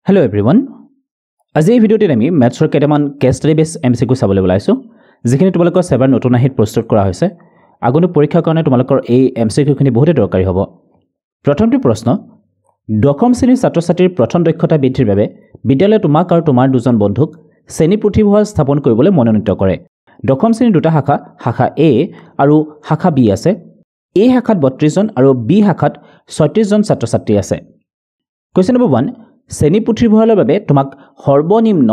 Hello everyone. আজি এই ভিডিওটিত আমি ম্যাথছৰ কেইটামান কেস ষ্টাডি বেস এমসিকিউ চাবলৈ ওলাইছো যিখিনি তোমালোকৰ সেবাৰ নতুন আহিত প্ৰস্তুত কৰা হৈছে আগন্তুক পৰীক্ষাৰ কাৰণে তোমালোকৰ এই এমসিকিউখিনি বহুত দৰকাৰী হ'ব প্ৰথমটো প্ৰশ্ন দশম শ্ৰেণীৰ ছাত্ৰ-ছাত্ৰীৰ প্ৰথম দক্ষতা বৃদ্ধিৰ বাবে বিদ্যালয়ে তোমাক আৰু তোমাৰ দুজন বন্ধুক শ্ৰেণী পুথিভঁৰাল স্থাপন কৰিবলৈ মনোনীত কৰে দশম শ্ৰেণীৰ দুটা শাখা A আৰু শাখা B আছে A শাখাত 32 জন আৰু B শাখাত 36 জন ছাত্ৰ-ছাত্ৰী আছে কোৱেশ্চন নম্বৰ 1 শ্ৰেণী পুথিভঁৰালৰ বাবে তোমাক সৰ্বনিম্ন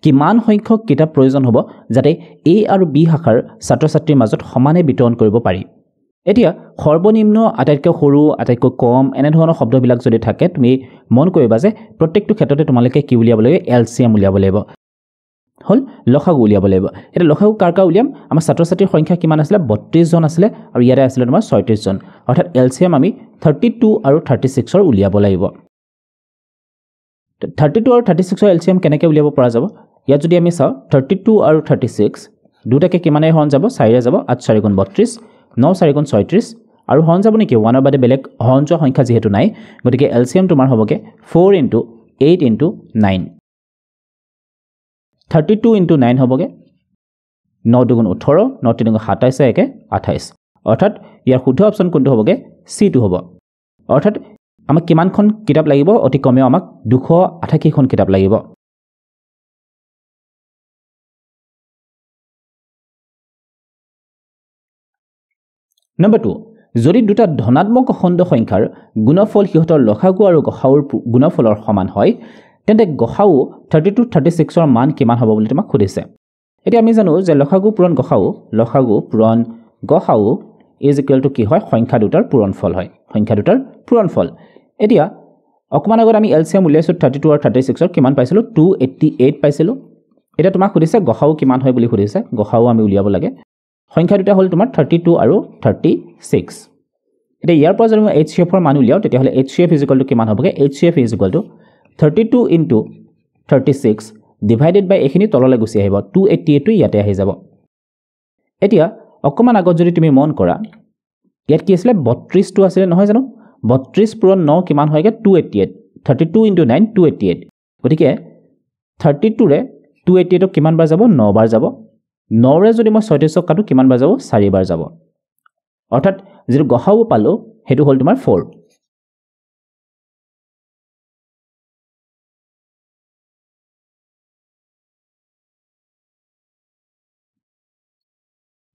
কিমান সংখ্যক কিতাপ প্ৰয়োজন হ'ব যাতে A আৰু B শাখাৰ ছাত্ৰ-ছাত্ৰীৰ মাজত সমানে বিতৰণ কৰিব পাৰি এতিয়া সৰ্বনিম্ন আটাইতকৈ সৰু আটাইতকৈ কম এনে ধৰণৰ শব্দবিলাক যদি থাকে তুমি মন কৰিবা যে প্ৰত্যেকটো ক্ষেত্ৰতে তোমালোকে কি উলিয়াব লাগিব এলসিএম উলিয়াব লাগিব হল লসাগু উলিয়াব লাগিব এটা লসাগু কাৰ উলিয়াম আমাৰ ছাত্ৰ-ছাত্ৰীৰ সংখ্যা কিমান আছিল 32 জন আছিল আৰু ইয়াৰে আছিল তোমাৰ 36 জন অৰ্থাৎ এলসিএম আমি 32 আৰু 36 ৰ উলিয়াব লাগিব 32 আৰু 36 ৰ এলসিএম কেনেকৈ উলিয়াব পৰা যাব ইয়াত যদি আমি চাও 32 আৰু 36 দুটাকে কিমানে হৰণ যাব 4 ৰে যাব 8 4 গুণ 32 9 4 গুণ 36 আৰু হৰণ যাব নেকি 1 ৰ বাদে বেলেগ হৰণ যোৱা সংখ্যা যেহেতু নাই গতিকে এলসিএম তোমাৰ হ'বগে 4 * 8 * 9 32 * 9 হ'বগে 9 2 গুণ 18 9 3 গুণ 27 1 28 অৰ্থাৎ ইয়াৰ শুদ্ধ অপচন কোনটো হ'বগে সি টো হ'ব অৰ্থাৎ আমাক কিমানখন কিতাপ লাগিব অতি কমেও আমাক 288 খন কিতাপ লাগিব নম্বৰ 2 যদি দুটা ধনাত্মক অখণ্ড সংখ্যাৰ গুণফল সিহঁতৰ লসাগু আৰু গসাউৰ গুণফলৰ সমান হয় তেন্তে গসাউ 32 36 ৰ মান কিমান হ'ব বুলি তোমাক খুদিছে এতিয়া আমি জানো যে লসাগু পূৰণ গসাউ ইজ ইকুৱেল টু কি হয় সংখ্যা দুটাৰ পূৰণফল হয় সংখ্যা দুটাৰ পূৰণফল এতিয়া অকমান আগত আমি এলসিএম উলিয়াইছো 32 আৰু 36 ৰ কিমান পাইছিলো 288 পাইছিলো এটা তোমাক খুদিছে গসাউ কিমান হয় বুলি খুদিছে গসাউ আমি উলিয়াব লাগে সংখ্যা দুটা হল তোমাৰ 32 আৰু 36 এটা ইয়াৰ পৰা যদি HCF ৰ মান উলিয়াও তেতিয়া হলে HCF ইজ ইকুৱেল টু কিমান হ'বগে HCF is equal to 32 * 36 divided by এখিনি তললৈ গুচি আহিব 288 টো ইয়াতে আহি যাব এতিয়া অকমান আগত যদি তুমি মন কৰা ইয়াত কি আছিল 32 টো আছিল নহয় জানো 32 পূৰণ 9 কিমান হয়গে 288 32 * 9 288 গতিকে 32 ৰে 288 ক কিমান বাৰ যাব 9 বাৰ যাব 9 ৰে যদি মই 36 ক কাটো কিমান বাৰ যাব 4 বাৰ যাব অৰ্থাৎ যেটো গসাউ পালো হেতু হল তোমাৰ 4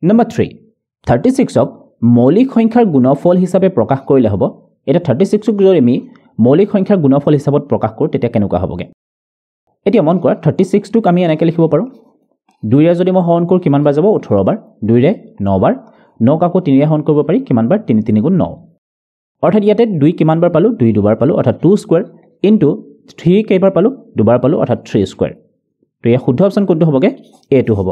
নম্বৰ 3 36 ক মৌলিক সংখ্যাৰ গুণফল হিচাপে প্ৰকাশ কৰিলে হ'ব এটা 36 ক যদি আমি মৌলিক সংখ্যাৰ গুণফল হিচাপত প্ৰকাশ কৰো তেতিয়া কেনেকুৱা হ'বগে এতিয়া মন কৰা 36 টোক আমি এনেকৈ লিখিব পাৰো 2 ৰে যদি মই হৰণ কৰো কিমান বাৰ যাব 18 বাৰ 2 ৰে 9 বাৰ 9 কাকো 3 ৰে হৰণ কৰিব পাৰি কিমান বাৰ 3 3 গুণ 9 অৰ্থাৎ ইয়াতে 2 কিমান বাৰ পালো 2 দুবাৰ পালো অৰ্থাৎ 2 স্কয়াৰ ইনটু 3 কেইবাৰ পালো দুবাৰ পালো অৰ্থাৎ 3 স্কয়াৰ তো এই শুদ্ধ অপচন কোনটো হ'বগে এ টো হ'ব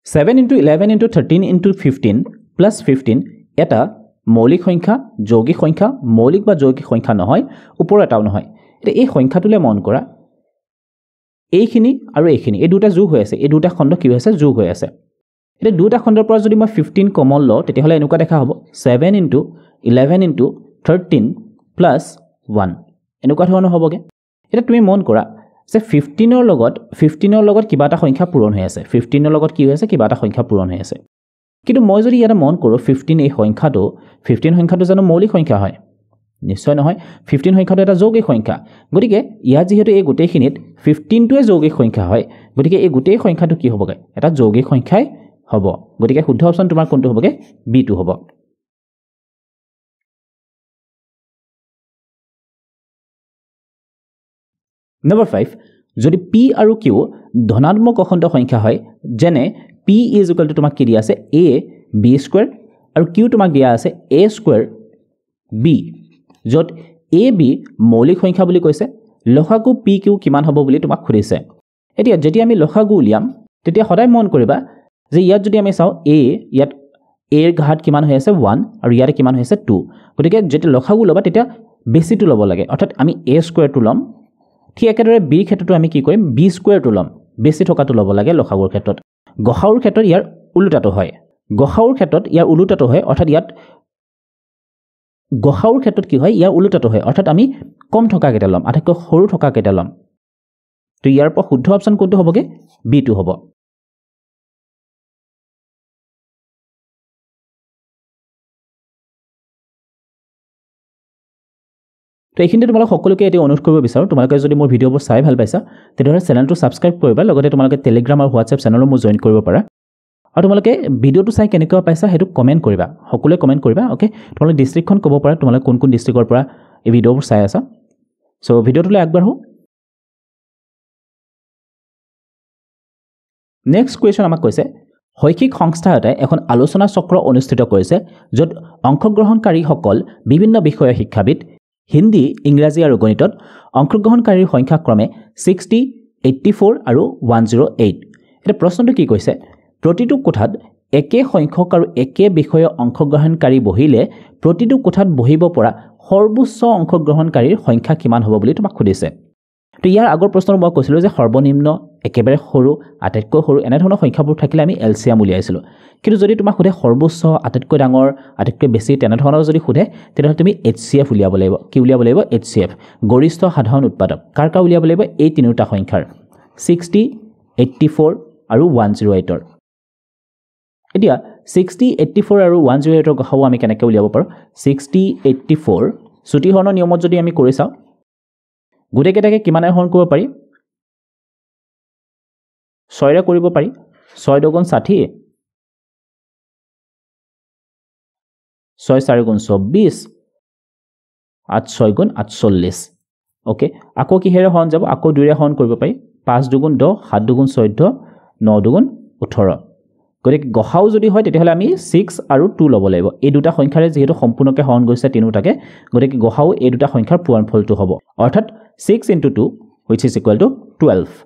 Seven into 11 into 13 into 15 plus 15 এটা মৌলিক সংখ্যা যৌগিক সংখ্যা মৌলিক বা যৌগিক সংখ্যা নহয় ওপৰ এটাও নহয় এটা এই সংখ্যাটোলে মন কৰা এইখিনি আৰু এইখিনি এই দুটা যোগ হৈ আছে এই দুটা খণ্ড কি হৈ আছে যোগ হৈ আছে এটা দুটা খণ্ডৰ পৰা যদি মই 15 কমন লওঁ তেতিয়া হলে এনেকুৱা দেখা হ'ব 7 into 11 into 13 plus 1 এনেকুৱা ধৰণৰ হ'বগে এটা তুমি মন কৰা যে 15 ৰ লগত কিবা এটা সংখ্যা পূৰণ হৈ আছে 15 ৰ লগত কি হৈ আছে কিবা এটা সংখ্যা পূৰণ হৈ আছে কিন্তু মই যদি ইয়াত মন কৰো 15 এই সংখ্যাটো 15 সংখ্যাটো জানো মৌলিক সংখ্যা হয় নিশ্চয় নহয় 15 সংখ্যাটো এটা যৌগিক সংখ্যা গতিকে ইয়াত যেহেতু এই গোটেইখিনিত 15 টোৱে যৌগিক সংখ্যা হয় গতিকে এই গোটেই সংখ্যাটো কি হ'বগে এটা যৌগিক সংখ্যাই হ'ব গতিকে শুদ্ধ অপচন তোমাৰ কোনটো হ'বগে বি টো হ'ব নম্বৰ 5 যদি p আৰু q ধনাত্মক অখণ্ড সংখ্যা হয় যেনে p ইজ ইকুৱেল টু তোমাক কি দিয়া আছে a b স্কয়াৰ আৰু q তোমাক দিয়া আছে a স্কয়াৰ b যত a b মৌলিক সংখ্যা বুলি কৈছে লসাগু p q কিমান হ'ব বুলি তোমাক খুদিছে এতিয়া যেতিয়া আমি লসাগু উলিয়াম তেতিয়া সদায় মন কৰিবা যে ইয়াত যদি আমি চাও a ইয়াত a ৰ ঘাত কিমান হৈ আছে 1 আৰু ইয়াত কিমান হৈ আছে 2 গতিকে যেতিয়া লসাগু লবা তেতিয়া বেছিটো ল'ব লাগে অৰ্থাৎ আমি a স্কয়াৰ টো ল'ম ঠিক একেদৰে b ক্ষেত্ৰটো আমি কি কৰিম b স্কয়াৰ টো ল'ম বেছি থকাটো ল'ব লাগে লসাগুৰ ক্ষেত্ৰত গসাউৰ ক্ষেত্ৰত ইয়াৰ উলুটাটো হয় গসাউৰ ক্ষেত্ৰত ইয়াৰ উলুটাটো হয় অৰ্থাৎ ইয়াত গসাউৰ ক্ষেত্ৰত কি হয় ইয়াৰ উলুটাটো হয় অৰ্থাৎ আমি কম থকা কেইটা ল'ম আটাইতকৈ সৰু থকা কেইটা ল'ম তো ইয়াৰ পৰা শুদ্ধ অপচন কোনটো হ'বগে বি টো হ'ব তো এইখিনিতে তোমালোক সকলোকে এটি অনুৰোধ কৰিব বিচাৰো তোমালোকে যদি মোৰ ভিডিঅ'বোৰ চাই ভাল পাইছা তেতিয়াহ'লে চেনেলটো ছাবস্ক্ৰাইব কৰিবা লগতে তোমালোকে টেলিগ্ৰাম আৰু হোৱাটছএপ চেনেলো মোৰ জইন কৰিব পাৰা আৰু তোমালোকে ভিডিঅ'টো চাই কেনেকুৱা পাইছা সেইটো কমেণ্ট কৰিবা সকলোৱে কমেণ্ট কৰিবা ওকে তোমালোকে ডিষ্ট্ৰিক্টখন ক'ব পাৰা তোমালোকে কোন কোন ডিষ্ট্ৰিক্টৰ পৰা এই ভিডিঅ'বোৰ চাই আছা সো ভিডিঅ'টোলৈ আগবাঢ়ো নেক্সট কুৱেশ্যন আমাক কৈছে শৈক্ষিক সংস্থা এটাই এখন আলোচনা চক্ৰ অনুষ্ঠিত কৰিছে য'ত অংশগ্ৰহণকাৰীসকল বিভিন্ন বিষয়ৰ শিক্ষাবিদ হিন্দী ইংৰাজী আৰু গণিতত অংশগ্ৰহণকাৰীৰ সংখ্যা ক্ৰমে 60 84 আৰু 108 এটা প্ৰশ্নটো কি কৈছে প্ৰতিটো কোঠাত একে সংখ্যক আৰু একে বিষয়ৰ অংশগ্ৰহণকাৰী বহিলে প্ৰতিটো কোঠাত বহিব পৰা সৰ্বোচ্চ অংশগ্ৰহণকাৰীৰ সংখ্যা কিমান হ'ব বুলি তোমাক সুধিছে তো ইয়াৰ আগৰ প্ৰশ্নত মই কৈছিলোঁ যে সৰ্বনিম্ন একেবাৰে সৰু আটাইতকৈ সৰু এনে ধৰণৰ সংখ্যাবোৰ থাকিলে আমি এলচিএম উলিয়াইছিলোঁ কিন্তু যদি তোমাক সোধে সৰ্বোচ্চ আটাইতকৈ ডাঙৰ আটাইতকৈ বেছি তেনে ধৰণৰ যদি সোধে তেতিয়াহ'লে তুমি এইচচিএফ উলিয়াব লাগিব কি উলিয়াব লাগিব এইচচিএফ গৰিষ্ঠ সাধাৰণ উৎপাদক কাৰ উলিয়াব লাগিব এই তিনিটা সংখ্যাৰ 60 84 আৰু 108 এতিয়া 60 84 আৰু 108 গসাউ আমি কেনেকৈ উলিয়াব পাৰোঁ 60 84 ছুটিহৰণৰ নিয়মত যদি আমি কৰি চাওঁ গোটেইকেইটাকে কিমানে হৰণ কৰিব পাৰি 6 ৰে কৰিব পাৰি 6 দুগুণ 60 6 4 গুণ 24 8 6 গুণ 48 ওকে আকৌ কিহেৰে হৰণ যাব আকৌ 2 ৰে হৰণ কৰিব পাৰি 5 দুগুণ 10 7 দুগুণ 14 9 দুগুণ 18 গতিকে গসাউ যদি হয় তেতিয়াহ'লে আমি 6 আৰু 2 ল'ব লাগিব এই দুটা সংখ্যাৰে যেহেতু সম্পূৰ্ণকৈ হৰণ গৈছে তিনিটাকে গতিকে গসাউ এই দুটা সংখ্যাৰ পূৰণফলটো হ'ব অৰ্থাৎ 6 into 2 which is equal to 12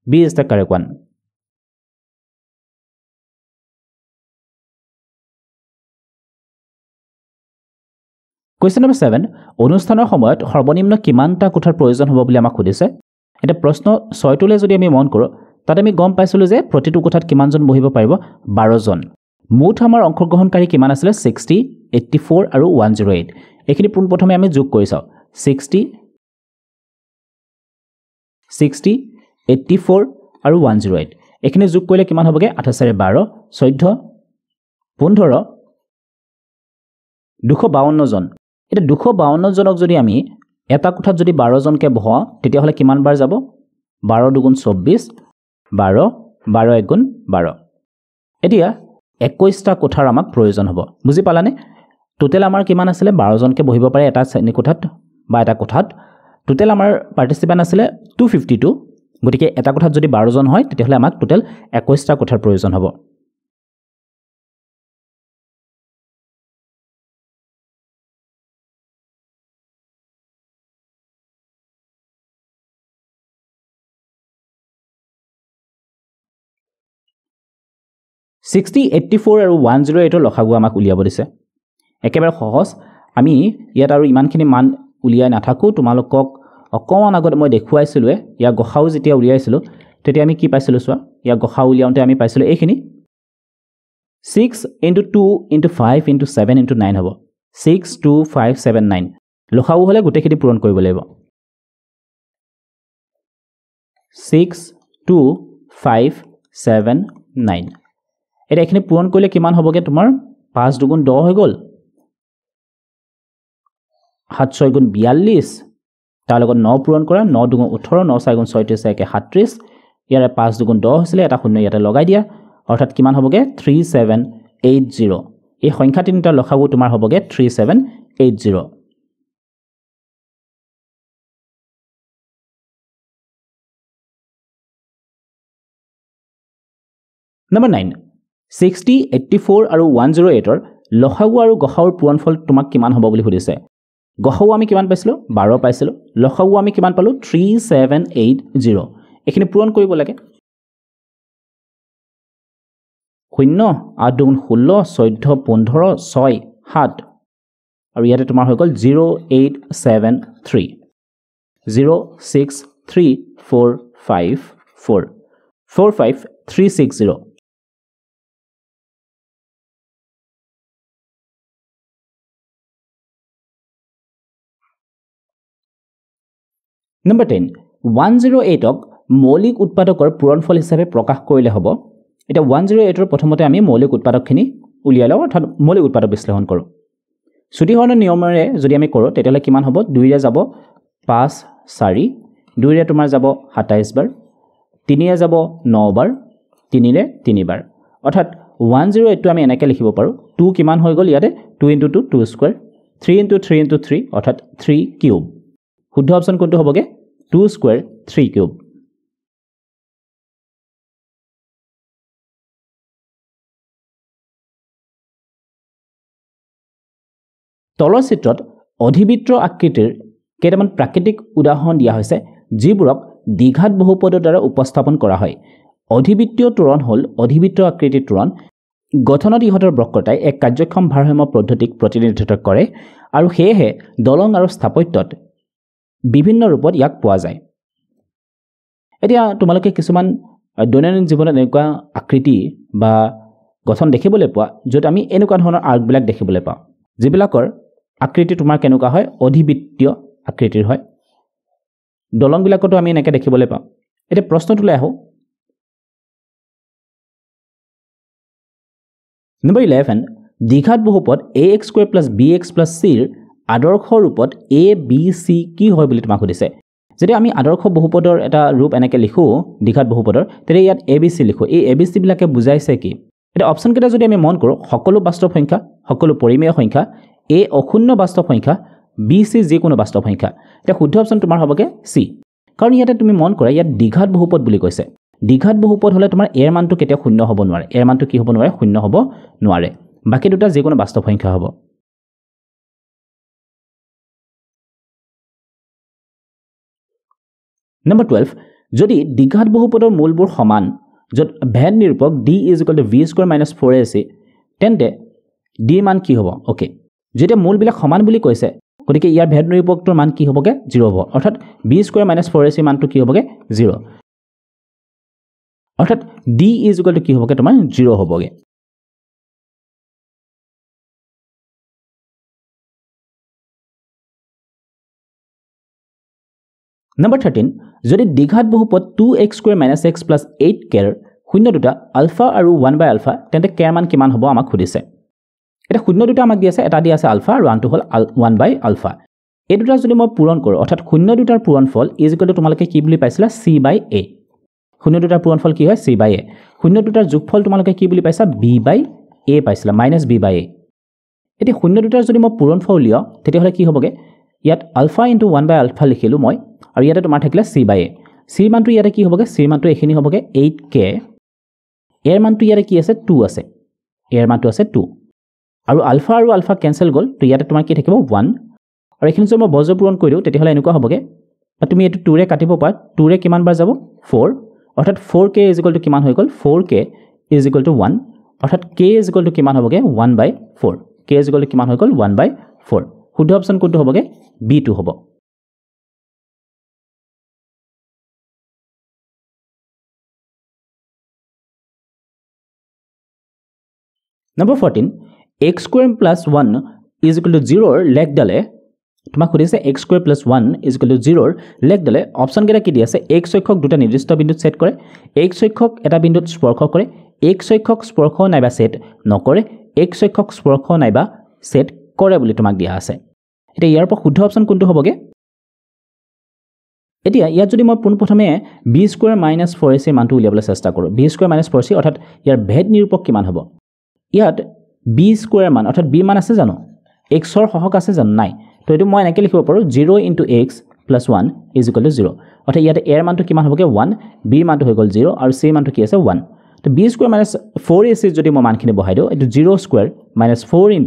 B is the correct one question number 7 অনুষ্ঠানৰ সময়ত সৰ্বনিম্ন কিমানটা কোঠাৰ প্ৰয়োজন হ'ব বুলি আমাক সুধিছে এটা প্ৰশ্ন 6 টোলে যদি আমি মন কৰোঁ তাতে আমি গম পাইছিলোঁ যে প্ৰতিটো কোঠাত কিমানজন বহিব পাৰিব 12 জন মুঠ আমাৰ অংশগ্ৰহণকাৰী কিমান আছিল 60 84 আৰু 108 এইখিনি পোনপ্ৰথমে আমি যোগ কৰি চাওঁ 60 84 আৰু 108 এইখিনি যোগ কৰিলে কিমান হ'বগে 28 12 14 15 252 জন এটা 252 জনক যদি আমি এটা কোঠাত যদি 12 জনকে বহাও তেতিয়াহ'লে কিমান বাৰ যাব 12 দুগুণ 24 12 12 1 গুণ 12 এতিয়া 21টা কোঠাৰ আমাক প্ৰয়োজন হ'ব বুজি পালানে টোটেল আমাৰ কিমান আছিল 12 জনকে বহিব পাৰে এটা শ্ৰেণী কোঠাত বা এটা কোঠাত টোটেল আমাৰ পাৰ্টিসিপেন্ট আছিল 252 গতিকে এটা কোঠাত যদি 12 জন হয় তেতিয়াহ'লে আমাক টোটেল 21টা কোঠাৰ প্ৰয়োজন হ'ব Sixty 84 আৰু 108 লসাগু আমাক উলিয়াব দিছে একেবাৰে সহজ আমি ইয়াত আৰু ইমানখিনি মান উলিয়াই নাথাকো তোমালোকক অকমান আগত মই দেখুৱাইছিলো ইয়া গসাউ যেতিয়া উলিয়াইছিলো তেতিয়া আমি কি পাইছিলো চোৱা ইয়া গসাউ উলিয়াওঁতে আমি পাইছিলো এইখিনি 6 into 2 into 5 into 7 into 9 হ'ব 6 2 5 7 9 লসাউ হলে গোটেইখিনি পূৰণ কৰিব লাগিব 6 2 5 7 9 এটা এখিনি পূৰণ কৰিলে কিমান হ'বগে তোমাৰ 5 দুগুণ 10 হৈ গ'ল 7 6 গুণ 42 তাৰ লগত 9 পূৰণ কৰা 9 দুগুণ 18 9 4 গুণ 36 একে 37 ইয়াৰে 5 দুগুণ 10 হৈছিলে এটা শূন্য ইয়াতে লগাই দিয়া অৰ্থাৎ কিমান হ'বগে 3780 এই সংখ্যা তিনিটা লসাগু তোমাৰ হ'বগে 3780 Number 9 60 84 আৰু 108 ৰ লসাগু আৰু গসাউৰ পূৰণফল তোমাক কিমান হ'ব বুলি সুধিছে গসাউ আমি কিমান পাইছিলো 12 পাইছিলো লসাগু আমি কিমান পালো 3780 এখিনি পূৰণ কৰিব লাগে 0 8 দুগুণ 16 14 15 6 7 আৰু ইয়াতে তোমাৰ হৈ গ'ল 0873 0634 454 45360 Number 10 108ক মৌলিক উৎপাদকৰ পূৰণফল হিচাপে প্ৰকাশ কৰিলে হ'ব এটা 108ৰ প্ৰথমতে আমি মৌলিক উৎপাদকখিনি উলিয়াই লওঁ অৰ্থাৎ মৌলিক উৎপাদক বিশ্লেষণ কৰোঁ ছুটিহৰণৰ নিয়মেৰে যদি আমি কৰোঁ তেতিয়াহ'লে কিমান হ'ব 2 ৰে যাব 5 4 2 ৰে তোমাৰ যাব 27 বাৰ 3 ৰে যাব 9 বাৰ 3 ৰে 3 বাৰ অৰ্থাৎ 108 টো আমি এনেকৈ লিখিব পাৰোঁ 2 কিমান হৈ গ'ল ইয়াতে 2 * 2 2 স্কয়াৰ 3 * 3 * 3 অৰ্থাৎ 3 কিউব শুদ্ধ অপচন কোনটো হ'বগে 2 স্কয়াৰ 3 কিউব তলৰ চিত্ৰত অধিবৃত্ত আকৃতিৰ কেইটামান প্ৰাকৃতিক উদাহৰণ দিয়া হৈছে যিবোৰক দ্বিঘাত বহুপদৰ দ্বাৰা উপস্থাপন কৰা হয় অধিবৃত্তীয় ত্বৰণ হ'ল অধিবৃত্ত আকৃতিৰ ত্বৰণ গঠনত ইহঁতৰ বক্ৰতাই এক কাৰ্যক্ষম ভাৰসাম্য পদ্ধতিক প্ৰতিনিধিত্ব কৰে আৰু সেয়েহে দলং আৰু স্থাপত্যত বিভিন্ন ৰূপত ইয়াক পোৱা যায় এতিয়া তোমালোকে কিছুমান দৈনন্দিন জীৱনত এনেকুৱা আকৃতি বা গঠন দেখিবলৈ পোৱা য'ত আমি এনেকুৱা ধৰণৰ আৰ্কবিলাক দেখিবলৈ পাওঁ যিবিলাকৰ আকৃতি তোমাৰ কেনেকুৱা হয় অধিবৃত্তীয় আকৃতিৰ হয় দলংবিলাকতো আমি এনেকৈ দেখিবলৈ পাওঁ এতিয়া প্ৰশ্নটোলৈ আহোঁ নম্বৰ 11 দ্বিঘাত বহুপদ ax² + bx + c ৰ আদৰ্শ ৰূপত a b c কি হয় বুলি তোমাক সুধিছে যদি আমি আদৰ্শ বহুপদৰ এটা ৰূপ এনেকৈ লিখোঁ দ্বিঘাত বহুপদৰ তেতিয়া ইয়াত a b c লিখোঁ এই a b c বিলাকে বুজাইছে কি এটা অপচন কেইটা যদি আমি মন কৰোঁ সকলো বাস্তৱ সংখ্যা সকলো পৰিমেয় সংখ্যা a অশূন্য বাস্তৱ সংখ্যা b c যিকোনো বাস্তৱ সংখ্যা এটা শুদ্ধ অপচন তোমাৰ হ'বগে c কাৰণ ইয়াতে তুমি মন কৰা ইয়াত দ্বিঘাত বহুপদ বুলি কৈছে দ্বিঘাত বহুপদ হ'লে তোমাৰ a ৰ মানটো কেতিয়া শূন্য হ'ব নোৱাৰে a ৰ মানটো কি হ'ব নোৱাৰে শূন্য হ'ব নোৱাৰে বাকি দুটা যিকোনো বাস্তৱ সংখ্যা হ'ব নম্বৰ 12 যদি দ্বিঘাত বহুপদৰ মূলবোৰ সমান য'ত ভেদ নিৰূপক d = v² - 4ac তেন্তে d মান কি হ'ব ওকে যেতিয়া মূলবিলাক সমান বুলি কৈছে গতিকে ইয়াৰ ভেদ নিৰূপকটোৰ মান কি হ'বগে 0 হ'ব অৰ্থাৎ b² - 4ac মানটো কি হ'বগে 0 অৰ্থাৎ d = কি হ'বগে তোমাৰ 0 হ'বগে নম্বৰ 13 যদি দ্বিঘাত বহুপদ 2x² - x + 8k ৰ শূন্য দুটা আলফা আৰু 1/α তেন্তে k ৰ মান কিমান হ'ব আমাক সুধিছে এটা শূন্য দুটা আমাক দি আছে এটা দি আছে আলফা আৰু আনটো হ'ল 1/α এই দুটা যদি মই পূৰণ কৰোঁ অৰ্থাৎ শূন্য দুটাৰ পূৰণফল তোমালোকে কি বুলি পাইছিলা c/a শূন্য দুটাৰ পূৰণফল কি হয় c/a শূন্য দুটাৰ যোগফল তোমালোকে কি বুলি পাইছা b/a পাইছিলা -b/a এতিয়া শূন্য দুটাৰ যদি মই পূৰণফল উলিয়াওঁ তেতিয়াহ'লে কি হ'বগে ইয়াত আলফা * 1/α লিখিলোঁ মই আৰু ইয়াতে তোমাৰ থাকিলে c/a c মানটো ইয়াতে কি হ'বগে c মানটো এখিনি হ'বগে 8k এৰ মানটো ইয়াতে কি আছে 2 আছে এৰ মানটো আছে 2 আৰু আলফা আৰু আলফা কেনসেল গ'ল তো ইয়াতে তোমাৰ কি থাকিব 1 আৰু এখিনি যদি মই বজ্ৰ পূৰণ কৰি দিওঁ তেতিয়াহ'লে এনেকুৱা হ'বগে তুমি এইটো 2 ৰে কাটিব পাৰা 2 ৰে কিমান বাৰ যাব 4 অৰ্থাৎ 4k = কিমান হৈ গ'ল 4k = 1 অৰ্থাৎ k = কিমান হ'বগে 1/4 k = কিমান হৈ গ'ল 1/4 শুদ্ধ অপচন কোনটো হ'বগে b2 হ'ব নম্বৰ 14 x² + 1 = 0 ৰ লেখডালে তোমাক সুধিছে x² + 1 = 0 ৰ লেখডালে অপচন কেইটা কি দি আছে x অক্ষক দুটা নিৰ্দিষ্ট বিন্দুত সেট কৰে x অক্ষক এটা বিন্দুত স্পৰ্শ কৰে x অক্ষক স্পৰ্শ নাইবা সেট নকৰে x অক্ষক স্পৰ্শ নাইবা সেট কৰে বুলি তোমাক দিয়া আছে এটা ইয়াৰ পৰা শুদ্ধ অপচন কোনটো হ'বগে এতিয়া ইয়াত যদি মই পোনপ্ৰথমে b² - 4ac মানটো উলিয়াবলৈ চেষ্টা কৰোঁ b² - 4c অৰ্থাৎ ইয়াৰ ভেদ নিৰূপক কিমান হ'ব ইয়াত b² মান অৰ্থাৎ b মান আছে জানো x ৰ সহগ আছে জানো নাই তো এটো মই এনেকৈ লিখিব পাৰোঁ 0 * x + 1 = 0 অৰ্থাৎ ইয়াতে a ৰ মানটো কিমান হ'বগে 1 b মানটো হৈ গ'ল 0 আৰু c মানটো কি আছে 1 তো b² - 4ac যদি মই মানখিনি বহাই দিওঁ এটো 0² - 4 *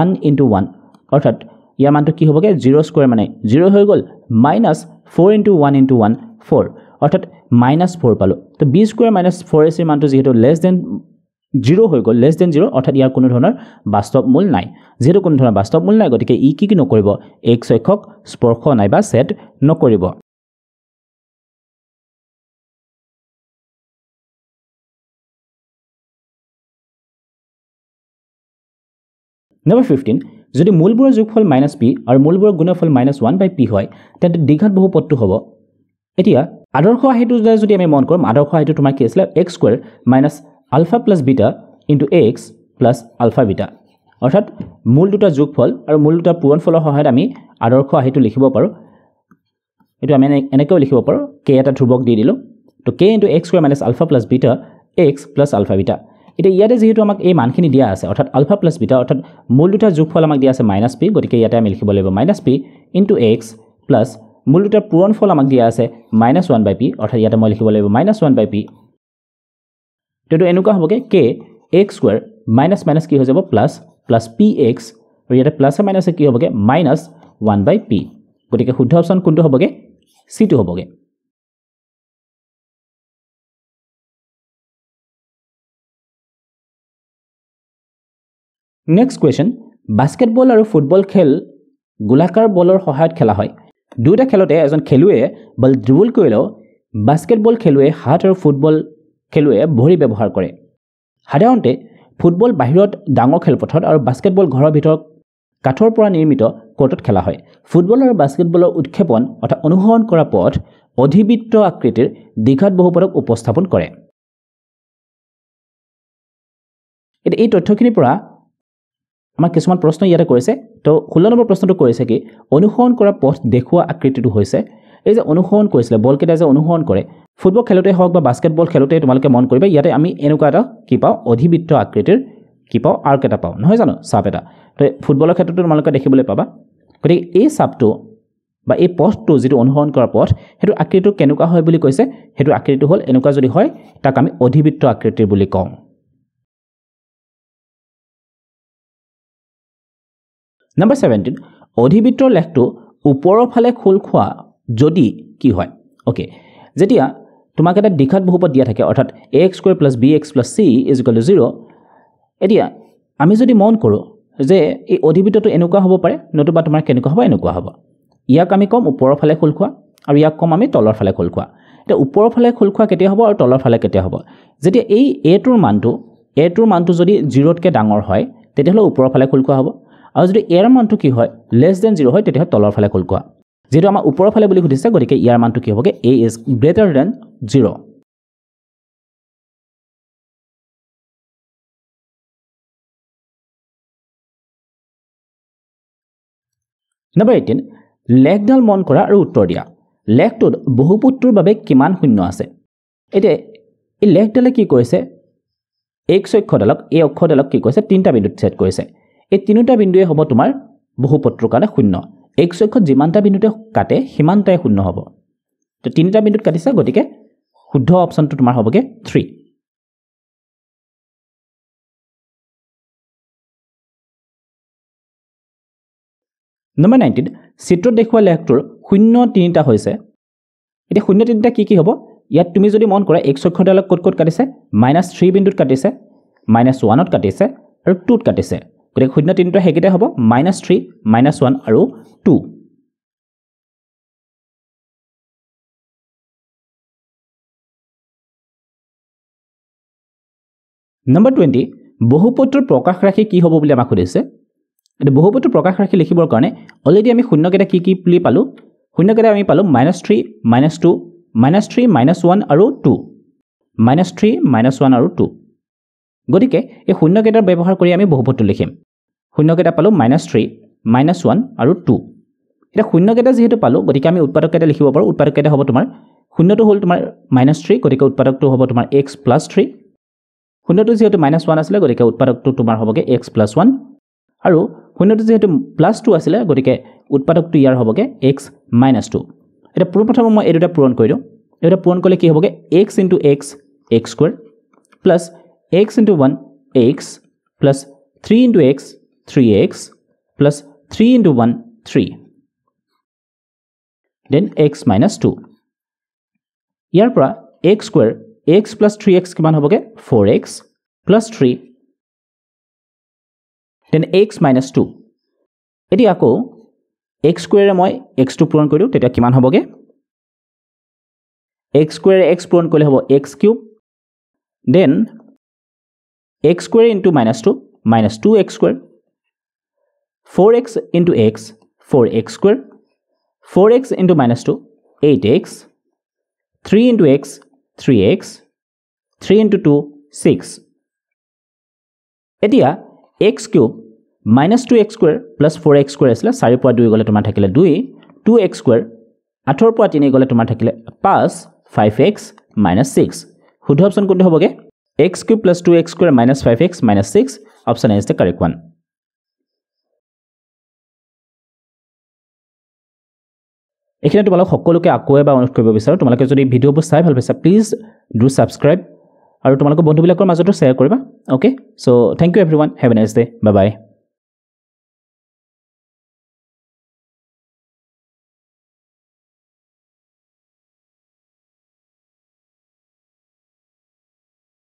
1 * 1 অৰ্থাৎ ইয়াৰ মানটো কি হ'বগে 0² মানে 0 হৈ গ'ল -4 * 1 * 1 4 অৰ্থাৎ -4 পালো তো b² - 4ac মানটো যেহেতু লেছ দেন 0 হৈ গ'ল লেছ দেন 0 অৰ্থাৎ ইয়াৰ কোনো ধৰণৰ বাস্তৱ মূল নাই যেহেতু কোনো ধৰণৰ বাস্তৱ মূল নাই গতিকে ই কি নকৰিব x অক্ষক স্পৰ্শ নাইবা সেট নকৰিব Number 15, যদি মূলবোৰৰ যোগফল -p আৰু মূলবোৰৰ গুণফল -1/p হয় তেন্তে দ্বিঘাত বহুপদটো হ'ব। এতিয়া আদৰ্শ আৰ্হিটো যদি আমি মন কৰোঁ, আদৰ্শ আৰ্হিটো তোমাৰ কি আছিল x² - alpha + beta into x + alpha beta, অৰ্থাৎ মূল দুটা যোগফল আৰু মূল দুটা পূৰণফলৰ সহায়ত আমি আদৰ্শ আৰ্হিটো লিখিব পাৰোঁ। এইটো আমি এনেকৈও লিখিব পাৰোঁ, k এটা ধ্ৰুৱক দি দিলোঁ, তো k * x² - alpha + beta x + alpha beta। এতিয়া ইয়াতে যেহেতু আমাক এই মানখিনি দিয়া আছে, অৰ্থাৎ আলফা প্লাছ বিটা, অৰ্থাৎ মূল দুটাৰ যোগফল আমাক দিয়া আছে -p, গতিকে ইয়াতে আমি লিখিব লাগিব -p * x প্লাছ মূল দুটাৰ পূৰণফল আমাক দিয়া আছে -1/p, অৰ্থাৎ ইয়াতে মই লিখিব লাগিব -1/p। এইটো এনেকুৱা হ'বগে k x² - কি হৈ যাব প্লাছ px, আৰু ইয়াতে প্লাছে মাইনাছে কি হ'বগে -1/p, গতিকে শুদ্ধ অপশ্যন কোনটো হ'বগে চিটো হ'বগে। নেক্সট কুৱেশ্যন, বাস্কেটবল আৰু ফুটবল খেল গোলাকাৰ বলৰ সহায়ত খেলা হয়। দুয়োটা খেলতে এজন খেলুৱৈয়ে বল ড্ৰিবল কৰিলেও বাস্কেটবল খেলুৱৈয়ে হাত আৰু ফুটবল খেলুৱৈয়ে ভৰি ব্যৱহাৰ কৰে। সাধাৰণতে ফুটবল বাহিৰত ডাঙৰ খেলপথাৰত আৰু বাস্কেটবল ঘৰৰ ভিতৰত কাঠৰ পৰা নিৰ্মিত কোৰ্টত খেলা হয়। ফুটবল আৰু বাস্কেটবলৰ উৎক্ষেপণ অৰ্থাৎ অনুসৰণ কৰা পথ অধিবৃত্ত আকৃতিৰ দ্বিঘাত বহুপদক উপস্থাপন কৰে। এতিয়া এই তথ্যখিনিৰ পৰা আমাৰ কিছুমান প্ৰশ্ন ইয়াতে কৰিছে। তো 16 নম্বৰ প্ৰশ্নটো কৰিছে কি অনুসৰণ কৰা পথ দেখুওৱা আকৃতিটো হৈছে, এই যে অনুসৰণ কৰিছিলে বলকেইটা যে অনুসৰণ কৰে, ফুটবল খেলতে হওক বা বাস্কেটবল খেলতে তোমালোকে মন কৰিবা, ইয়াতে আমি এনেকুৱা এটা কি পাওঁ অধিবৃত্ত আকৃতিৰ কি পাওঁ আৰ্ক এটা পাওঁ, নহয় জানো, চাপ এটা। তো ফুটবলৰ ক্ষেত্ৰতো তোমালোকে দেখিবলৈ পাবা। গতিকে এই চাপটো বা এই পথটো যিটো অনুসৰণ কৰা পথ, সেইটো আকৃতিটো কেনেকুৱা হয় বুলি কৈছে, সেইটো আকৃতিটো হ'ল এনেকুৱা যদি হয় তাক আমি অধিবৃত্ত আকৃতিৰ বুলি কওঁ। Number 17, অধিবৃত্তৰ লেখটো ওপৰৰ ফালে খোল খোৱা যদি কি হয়। অ'কে, যেতিয়া তোমাক এটা দ্বিঘাত বহুপদ দিয়া থাকে, অৰ্থাৎ ax² + bx + c = 0, এতিয়া আমি যদি মন কৰোঁ যে এই অধিবৃত্তটো এনেকুৱা হ'ব পাৰে, নতুবা তোমাৰ কেনেকুৱা হ'ব, এনেকুৱা হ'ব। ইয়াক আমি ক'ম ওপৰৰ ফালে খোল খোৱা আৰু ইয়াক ক'ম আমি তলৰ ফালে খোল খোৱা। এতিয়া ওপৰৰ ফালে খোল খোৱা কেতিয়া হ'ব আৰু তলৰ ফালে কেতিয়া হ'ব? যেতিয়া এই এটোৰ মানটো যদি 0তকৈ ডাঙৰ হয় তেতিয়াহ'লে ওপৰৰ ফালে খোল খোৱা হ'ব, আৰু যদি ইয়াৰ মানটো কি হয় <0 হয় তেতিয়াহ'লে তলৰ ফালে খোল খোৱা। যেহেতু আমাৰ ওপৰৰ ফালে বুলি সুধিছে, গতিকে ইয়াৰ মানটো কি হ'বগে a is greater than 0। Number 18, লেখডাল মন কৰা আৰু উত্তৰ দিয়া। লেখটোত বহুপদটোৰ বাবে কিমান শূন্য আছে? এতিয়া এই লেখডালে কি কৰিছে, x অক্ষৰডালক এই অক্ষৰডালক কি কৰিছে তিনিটা বিন্দুত ছেট কৰিছে। এই তিনিটা বিন্দুৱে হ'ব তোমাৰ বহুপদটোৰ কাৰণে শূন্য। x অক্ষত যিমানটা বিন্দুতে কাটে সিমানটাই শূন্য হ'ব। তো তিনিটা বিন্দুত কাটিছে, গতিকে শুদ্ধ অপশ্যনটো তোমাৰ হ'বগে 3। Number 19, চিত্ৰত দেখুওৱা লেখটোৰ শূন্য তিনিটা হৈছে। এতিয়া শূন্য তিনিটা কি কি হ'ব? ইয়াত তুমি যদি মন কৰা x অক্ষৰডালক ক'ত ক'ত কাটিছে, -3 বিন্দুত কাটিছে, -1ত কাটিছে আৰু 2ত কাটিছে। গতিকে শূন্য তিনিটা সেইকেইটা হ'ব -3, -1 আৰু 2। Number 20, বহুপদটোৰ প্ৰকাশ ৰাশি কি হ'ব বুলি আমাক সুধিছে। এতিয়া বহুপদটোৰ প্ৰকাশ ৰাশি লিখিবৰ কাৰণে অলৰেডি আমি শূন্যকেইটা কি বুলি পালোঁ, শূন্যকেইটা আমি পালোঁ -3, -2, -3, -1 আৰু 2, -3, -1 আৰু 2। গতিকে এই শূন্যকেইটাৰ ব্যৱহাৰ কৰি আমি বহুপদটো লিখিম। শূন্যকেইটা পালোঁ -3, -1 আৰু 2। এতিয়া শূন্যকেইটা যিহেতু পালোঁ, গতিকে আমি উৎপাদককেইটা লিখিব পাৰোঁ। উৎপাদককেইটা হ'ব তোমাৰ শূন্যটো হ'ল তোমাৰ -3, গতিকে উৎপাদকটো হ'ব তোমাৰ x + 3। শূন্যটো যিহেতু -1 আছিলে, গতিকে উৎপাদকটো তোমাৰ হ'বগে x + 1, আৰু শূন্যটো যিহেতু +2 আছিলে, গতিকে উৎপাদকটো ইয়াৰ হ'বগে x - 2। এতিয়া পোনপ্ৰথমে মই এই দুটা পূৰণ কৰি দিওঁ। এই দুটা পূৰণ কৰিলে কি হ'বগে x * x, x² plus x * 1, x plus 3 * x, 3x plus 3 * 1, 3, then x - 2। ইয়াৰ পৰা x², x প্লাছ 3x কিমান হ'বগে 4x প্লাছ 3, দেন x - 2। এতিয়া আকৌ x² মই x2 পূৰণ কৰি দিওঁ, তেতিয়া কিমান হ'বগে x² x পূৰণ কৰিলে হ'ব x³ then x² * -2, -2x², 4x into x, 4x square. 4x into minus 2, 8x. 3 into x, 3x. 3 into 2, 6. এতিয়া x cube minus 2x square plus 4x square আছিলে 4 পৰা 2 গলে তোমাৰ থাকিলে 2, 2x square 8 পৰা 3 গলে তোমাৰ থাকিলে 5, 5x minus 6. শুদ্ধ অপচন কোনটো হ'বগে? x cube plus 2x square minus 5x minus 6. Option A is the correct one. এখানে তোমালোক সকলোকে আকৌ এবাৰ অনুৰোধ কৰিব বিচাৰো তোমালোকে যদি ভিডিওবোৰ চাই ভাল পাইছা প্লিজ ডু সাবস্ক্ৰাইব আৰু তোমালোকৰ বন্ধুবিলাকৰ মাজতো শ্বেয়াৰ কৰিবা okay so thank you everyone have a nice day bye by